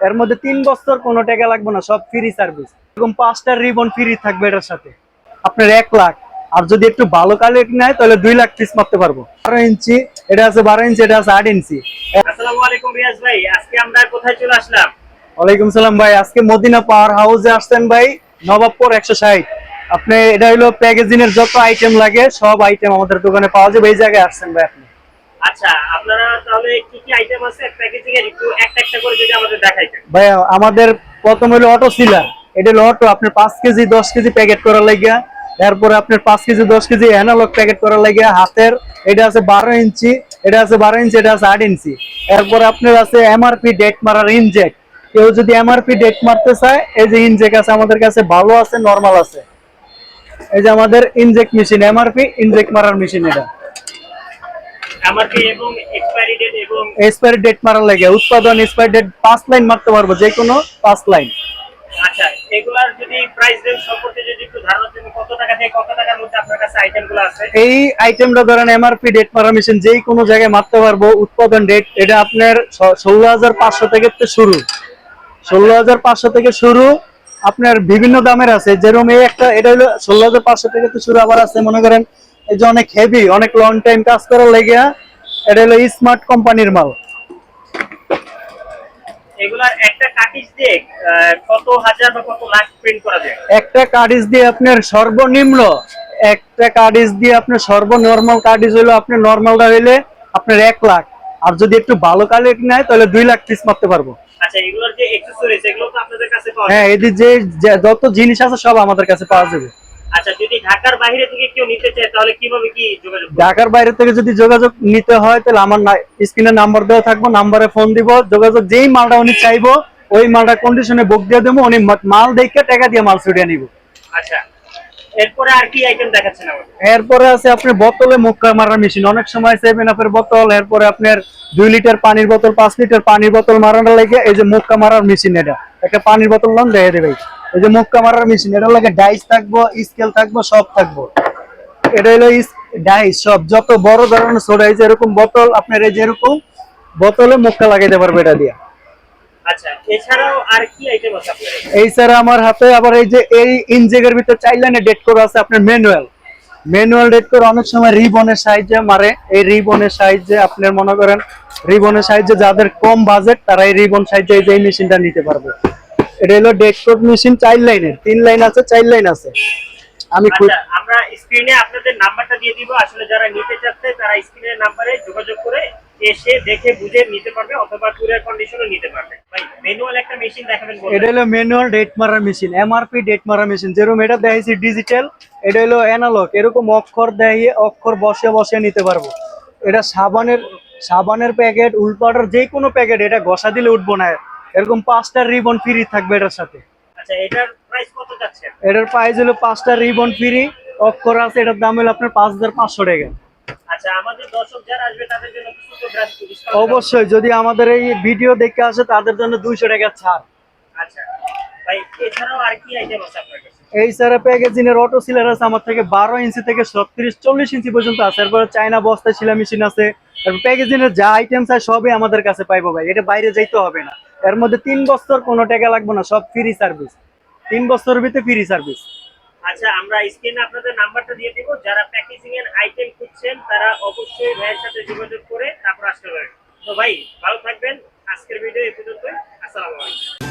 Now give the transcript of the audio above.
এর মধ্যে 3 বছর কোনো টাকা লাগবে না, সব ফ্রি সার্ভিস। এরকম 5টা রিবন ফ্রি থাকবে এটার সাথে। আপনার 1 লাখ, আর যদি একটু ভালো কালেক্ট নেয় তাহলে 2 লাখ পিস মারতে পারবো। 12 ইঞ্চি এটা আছে, 12 ইঞ্চি এটা আছে, 8 ইঞ্চি। আসসালামু আলাইকুম রিয়াজ ভাই, আজকে আমরা কোথায় চলে আসলাম? ওয়ালাইকুম সালাম ভাই, আজকে মদিনা পাওয়ার হাউসে আসছেন ভাই, নবাবপুর 160। আপনি এটা হলো প্যাকেজিং এর যত আইটেম লাগে সব আইটেম আমাদের দোকানে পাওয়া যাবে, এই জায়গায় আসছেন ভাই আপনি। আচ্ছা, আপনারা তাহলে কি কি আইটেম আছে প্যাকেজিং এর একটু একটা একটা করে যদি আমাদের দেখাইতেন। ভাই আমাদের প্রথম হলো অটো সিলার। এটা হলো অটো, আপনার 5 কেজি 10 কেজি প্যাকেট করার লাগিয়া। এরপরে আপনার 5 কেজি 10 কেজি অ্যানালগ প্যাকেট করার লাগিয়া হাতের। এটা আছে 12 ইঞ্চি, এটা আছে 12 ইঞ্চি, এটা আছে 8 ইঞ্চি। এরপরে আপনার আছে এমআরপি ডেট মারার ইনজেক্ট। কেউ যদি এমআরপি ডেট মারতে চায়, এই যে ইনজেক্ট আছে আমাদের কাছে, ভালো আছে নরমাল আছে। এই যে আমাদের ইনজেক্ট মেশিন, এমআরপি ইনজেক্ট মারার মেশিন এটা। এমআরপি এবং এক্সপায়ারি ডেট এবং এক্সপায়ারি ডেট মারার লাগে, উৎপাদন এক্সপায়ারি ডেট 5 লাইন মারতে পারবো, যে কোনো 5 লাইন। আচ্ছা, এগুলার যদি প্রাইস রেঞ্জ সম্পর্কে যদি একটু ধারণা দেন, কত টাকা থেকে কত টাকার মধ্যে আপনার কাছে আইটেমগুলো আছে? এই আইটেমটা ধরেন এমআরপি ডেট মারা মেশিন, যে কোনো জায়গায় মারতে পারবো। উৎপাদন ডেট এটা আপনার 16,500 থেকে শুরু। আচ্ছা 16,500 থেকে শুরু। আপনার বিভিন্ন দামের আছে, যেরকম এই একটা, এটা হলো 16,500 থেকে শুরু। আবার আছে মনে করেন এই যে অনেক হেভি, অনেক লং টাইম কাজ করার লেগে, এটা হলো স্মার্ট কোম্পানির মাল। এগুলার একটা কাটিজ দিয়ে কত হাজার বা কত লাখ প্রিন্ট করা যায়? একটা কার্ডিজ দিয়ে আপনার সর্বনিম্ন, একটা কার্ডিজ দিয়ে আপনার সর্বনর্মাল কার্ডিজ হলো, আপনার নর্মালটা হইলে আপনার 1 লাখ। আর যদি একটু ভালো কালেক্ট নেয় তাহলে 2 লাখ পিস মারতে পারবো। আচ্ছা, এগুলোর যে অ্যাকসেসরিজ এগুলো তো আপনাদের কাছে পাওয়া হ্যাঁ, যায়? এদের যে যত জিনিস আছে সব আমাদের কাছে পাওয়া যাবে। আচ্ছা, যদি ঢাকার বাইরে থেকে কেউ নিতে চায় তাহলে কিভাবে কি যোগাযোগ করবে? ঢাকার বাইরে থেকে যদি যোগাযোগ নিতে হয় তাহলে আমার স্ক্রিনে নাম্বার দেওয়া থাকবো, নাম্বারে ফোন দিব। যোগাযোগ যেই মালটা উনি চাইবো ওই মালটা কন্ডিশনে বুক দিয়ে দেবো, উনি মাল দেখে টাকা দিয়ে মাল ছুটিয়ে নিব। আচ্ছা, এরপরে আর কি আইটেম দেখাচ্ছেন আমাদের? এরপরে আছে আপনার বোতলে মুক্কা মারার মেশিন। অনেক সময় 7 আপের বোতল, এরপরে আপনার 2 লিটার পানির বোতল, 5 লিটার পানির বোতল মারানোর লাগে এই যে মুক্কা মারার মেশিন। এটা একটা পানির বোতল লন দেখে দেবে, এই যে মুক্কা মারার মেশিন। এটা লাগে ডাইস থাকবো, স্কেল থাকবো, সব থাকবো। এটা হলো ডাইস, সব যত বড় ধরনের ছোট এই যে এরকম বোতল, আপনার এই যে এরকম বোতলে মুক্কা লাগাইতে পারবে এটা দিয়ে। আচ্ছা, এছাড়াও আর কি আইটেম আছে আপনাদের? এই স্যার আমার হাতে আবার এই যে এই ইনজেগের ভিতর 4 লাইনে ডেট করা আছে আপনার ম্যানুয়াল। ম্যানুয়াল ডেট করে অনেক সময় রিবনের সাহায্যে মারে। এই রিবনের সাহায্যে আপনার মনে করেন, রিবনের সাহায্যে যাদের কম বাজেট তারা এই রিবন সাহায্যে এই যে এই মেশিনটা নিতে পারবে। এটা হলো ডেট কোড মেশিন, 4 লাইনের, 3 লাইন আছে, 4 লাইন আছে। আমি আচ্ছা, আমরা স্ক্রিনে আপনাদের নাম্বারটা দিয়ে দিব। আসলে যারা নিতে চাচ্ছে তারা স্ক্রিনের নাম্বারে যোগাযোগ করে এসে দেখে বুঝে নিতে পারবে, অথবা কুরিয়ার কন্ডিশনও নিতে পারবে। ভাই, ম্যানুয়াল একটা মেশিন দেখাবেন এটা বললেন। হলো ম্যানুয়াল ডেট মারার মেশিন, এমআরপি ডেট মারার মেশিন। যেরকম এটা দেখাইছি ডিজিটাল, এটা হলো অ্যানালগ। এরকম অক্ষর দেখিয়ে অক্ষর বসে বসে নিতে পারবো। এটা সাবানের প্যাকেট, উল্পাটার যে কোনো প্যাকেট, এটা ঘষা দিলে উঠবো না। এরকম 5টা রিবন ফ্রি থাকবে এটার সাথে। আচ্ছা, এটার প্রাইস কত যাচ্ছে? এটার প্রাইস হলো 5টা রিবন ফ্রি। অক্ষর আছে, এটার দাম হলো আপনার 5,500 টাকা। আচ্ছা, আমাদের দর্শক যারা আসবে তাদের জন্য কিছু তো ডিসকাউন্ট? অবশ্যই, যদি আমাদের এই ভিডিও দেখে আসে তাদের জন্য 200 টাকা ছাড়। আচ্ছা ভাই, এছাড়াও আর কি আইটেম আছে আপনার কাছে? এই সারা প্যাকেজিং এর অটো সিলার আছে আমার থেকে 12 ইঞ্চি থেকে 36-40 ইঞ্চি পর্যন্ত আছে। এরপরে চায়না বস্তা শিলা মেশিন আছে। তারপর প্যাকেজিং এর যা আইটেম আছে সবই আমাদের কাছে পাইবো ভাই, এটা বাইরে যাইতে হবে না। এর মধ্যে 3 বছর কোনো টাকা লাগবে না, সব ফ্রি সার্ভিস। 3 বছরের ভিতরে ফ্রি সার্ভিস। আচ্ছা, আমরা স্ক্রিনে আপনাদের নাম্বারটা দিয়ে দিব। যারা প্যাকেজিং এর আইটেম খুঁজছেন তারা অবশ্যই ভাইয়ের সাথে যোগাযোগ করে তারপর আসতে পারেন। তো ভাই, ভালো থাকবেন। আজকের ভিডিও এই পর্যন্তই। আসসালামু আলাইকুম।